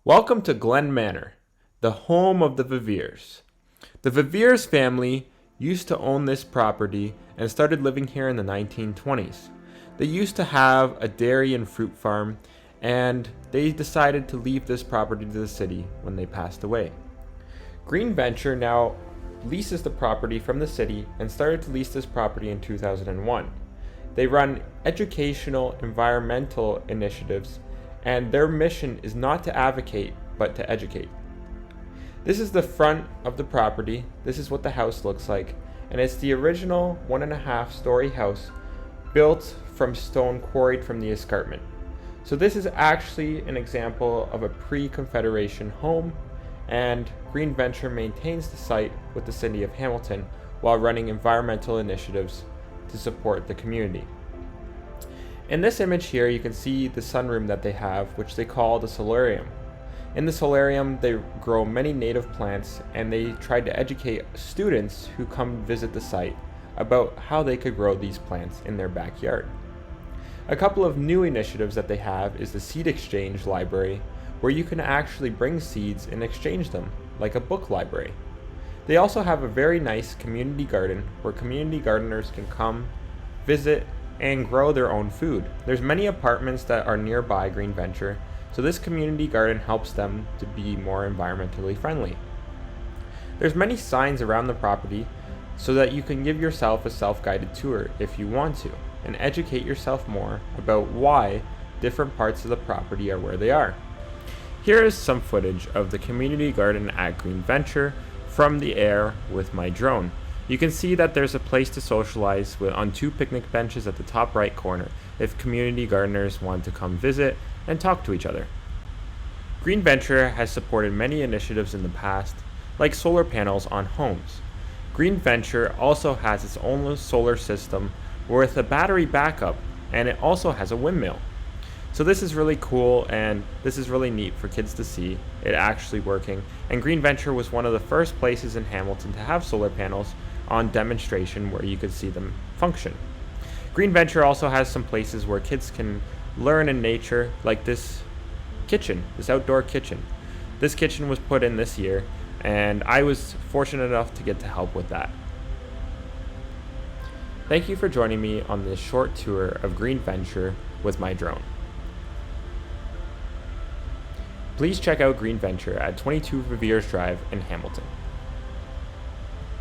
Welcome to Glen Manor, the home of the Viviers. The Viviers family used to own this property and started living here in the 1920s. They used to have a dairy and fruit farm, and they decided to leave this property to the city when they passed away. Green Venture now leases the property from the city and started to lease this property in 2001. They run educational, environmental initiatives, and their mission is not to advocate, but to educate. This is the front of the property. This is what the house looks like, and it's the original 1.5-story house built from stone quarried from the escarpment. So this is actually an example of a pre-Confederation home, and Green Venture maintains the site with the city of Hamilton while running environmental initiatives to support the community. In this image here, you can see the sunroom that they have, which they call the solarium. In the solarium, they grow many native plants, and they tried to educate students who come visit the site about how they could grow these plants in their backyard. A couple of new initiatives that they have is the Seed Exchange Library, where you can actually bring seeds and exchange them, like a book library. They also have a very nice community garden where community gardeners can come, visit, and grow their own food. There's many apartments that are nearby Green Venture, so this community garden helps them to be more environmentally friendly. There's many signs around the property so that you can give yourself a self-guided tour if you want to, and educate yourself more about why different parts of the property are where they are. Here is some footage of the community garden at Green Venture from the air with my drone. You can see that there's a place to socialize on 2 picnic benches at the top right corner if community gardeners want to come visit and talk to each other. Green Venture has supported many initiatives in the past, like solar panels on homes. Green Venture also has its own solar system with a battery backup, and it also has a windmill. So this is really cool, and this is really neat for kids to see it actually working. And Green Venture was one of the first places in Hamilton to have solar panels on demonstration where you could see them function. Green Venture also has some places where kids can learn in nature, like this kitchen, this outdoor kitchen. This kitchen was put in this year, and I was fortunate enough to get to help with that. Thank you for joining me on this short tour of Green Venture with my drone. Please check out Green Venture at 22 Viviers Drive in Hamilton.